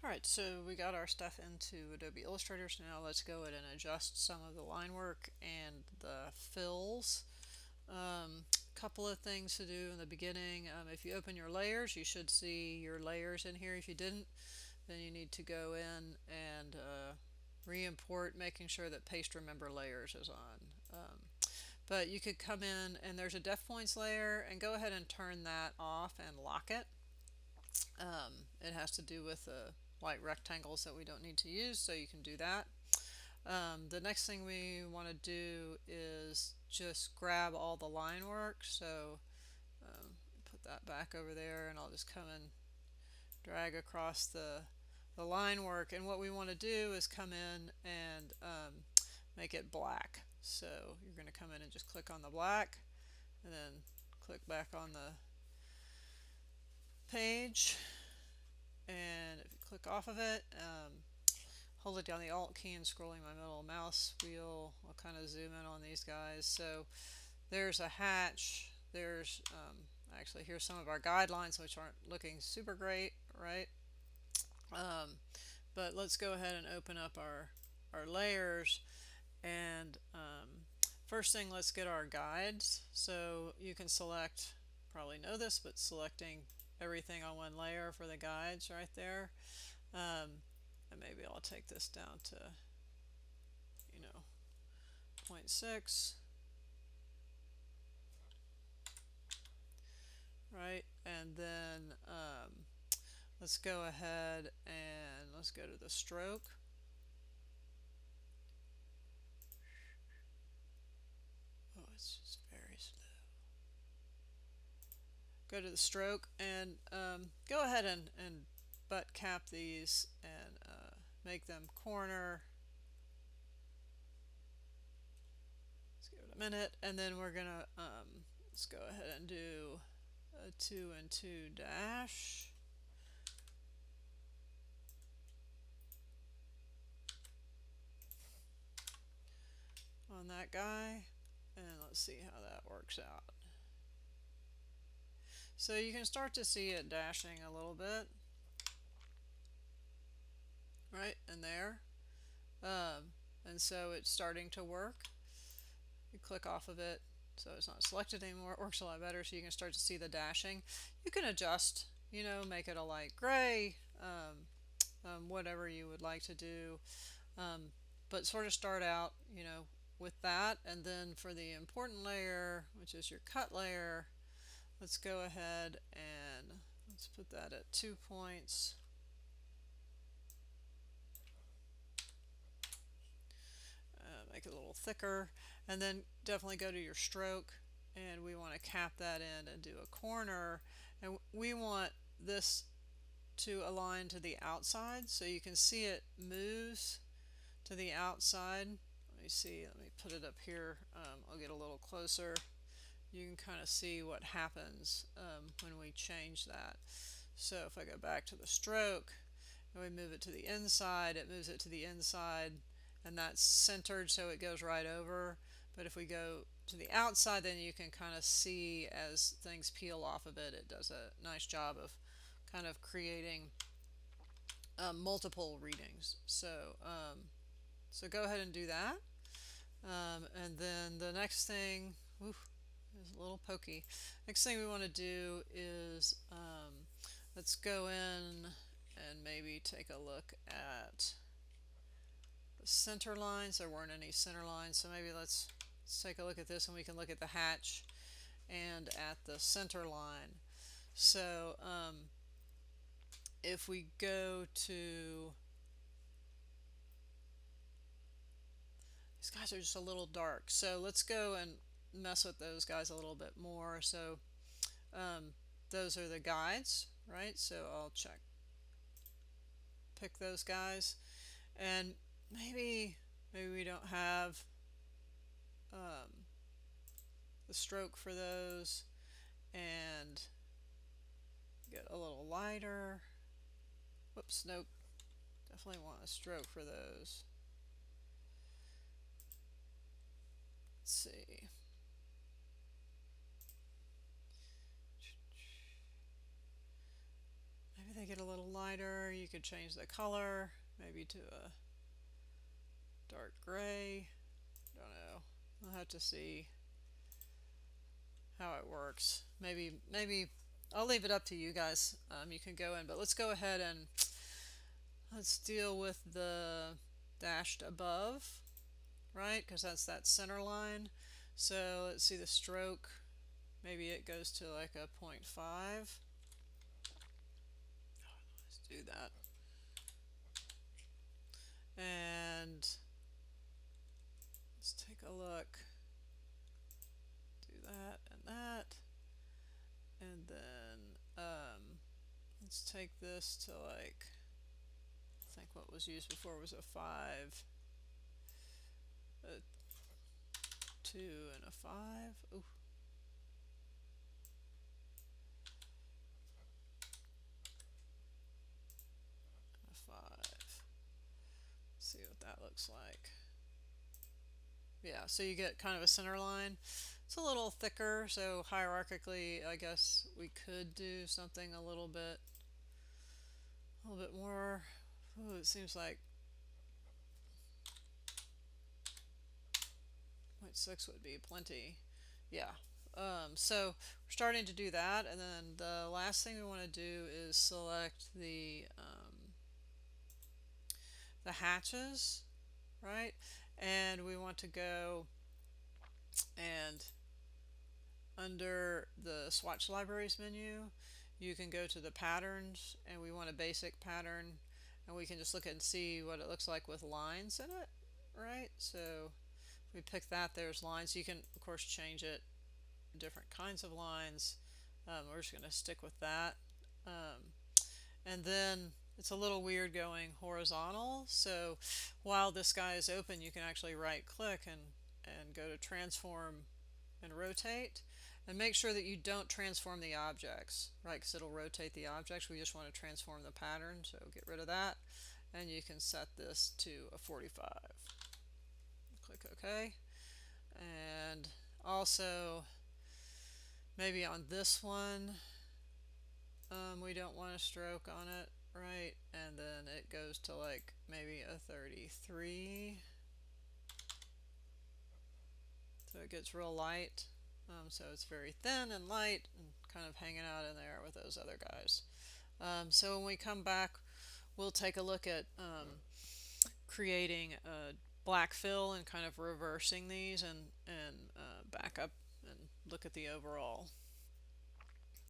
Alright, so we got our stuff into Adobe Illustrator, so now let's go ahead and adjust some of the line work and the fills. Couple of things to do in the beginning. If you open your layers, you should see your layers in here. If you didn't, then you need to go in and re-import, making sure that Paste Remember Layers is on. But you could come in and there's a def points layer and go ahead and turn that off and lock it. It has to do with the white rectangles that we don't need to use, so you can do that. The next thing we want to do is just grab all the line work, so put that back over there, and I'll just come and drag across the line work, and what we want to do is come in and make it black. So you're going to come in and just click on the black and then click back on the page, and if you click off of it, hold it down the Alt key and scrolling my middle mouse wheel, I'll kind of zoom in on these guys. So there's a hatch, there's actually here's some of our guidelines which aren't looking super great, right? But let's go ahead and open up our layers, and first thing, let's get our guides. So you can select, probably know this, but selecting everything on one layer for the guides right there. And maybe I'll take this down to 0.6, right? And then let's go ahead and let's go to the stroke. Oh, it's just very slow. Go to the stroke and go ahead and butt cap these and make them corner. Let's give it a minute, and then we're gonna let's go ahead and do a 2 and 2 dash. On that guy, and let's see how that works out. So you can start to see it dashing a little bit, right in there, and so it's starting to work. You click off of it, so it's not selected anymore. It works a lot better, so you can start to see the dashing. You can adjust, make it a light gray, whatever you would like to do, but sort of start out, with that. And then for the important layer, which is your cut layer, let's go ahead and let's put that at 2 points. Make it a little thicker, and then definitely go to your stroke, and we want to cap that in and do a corner, and we want this to align to the outside, so you can see it moves to the outside. Let me see, let me put it up here. I'll get a little closer. You can kind of see what happens when we change that. So if I go back to the stroke and we move it to the inside, it moves it to the inside, and that's centered so it goes right over. But if we go to the outside, then you can kind of see as things peel off of it, it does a nice job of kind of creating multiple readings. So go ahead and do that. And then the next thing, is a little pokey. Next thing we want to do is let's go in and maybe take a look at the center lines. There weren't any center lines, so maybe let's take a look at this, and we can look at the hatch and at the center line. So if we go to, these guys are just a little dark, so let's go and mess with those guys a little bit more. So those are the guides, right? So I'll pick those guys, and maybe we don't have the stroke for those, and get a little lighter. Whoops, nope, definitely want a stroke for those. Let's see. Maybe they get a little lighter. you could change the color maybe to a dark gray. Don't know. I'll have to see how it works. Maybe I'll leave it up to you guys. You can go in, but let's go ahead and let's deal with the dashed above, right? Because that's that center line. So let's see the stroke. Maybe it goes to like a 0.5. Let's do that. And let's take a look. Do that and that. And then let's take this to like, I think what was used before was a 5, a 2, and a 5. Ooh. A 5. Let's see what that looks like. Yeah, so you get kind of a center line. It's a little thicker, so hierarchically, I guess we could do something a little bit more. Ooh, it seems like 0.6 would be plenty. Yeah. So we're starting to do that, and then the last thing we want to do is select the hatches, right? And we want to go and under the swatch libraries menu, you can go to the patterns, and we want a basic pattern, and we can just look at and see what it looks like with lines in it, right? So we pick that, there's lines. You can of course change it, different kinds of lines. We're just going to stick with that. And then it's a little weird going horizontal, so while this guy is open you can actually right click and go to transform and rotate, and make sure that you don't transform the objects, right, because it'll rotate the objects. We just want to transform the pattern, so get rid of that, and you can set this to a 45. Click OK. And also maybe on this one we don't want a stroke on it, right, and then it goes to like maybe a 33, so it gets real light. So it's very thin and light and kind of hanging out in there with those other guys. So when we come back, we'll take a look at creating a black fill and kind of reversing these, and back up and look at the overall.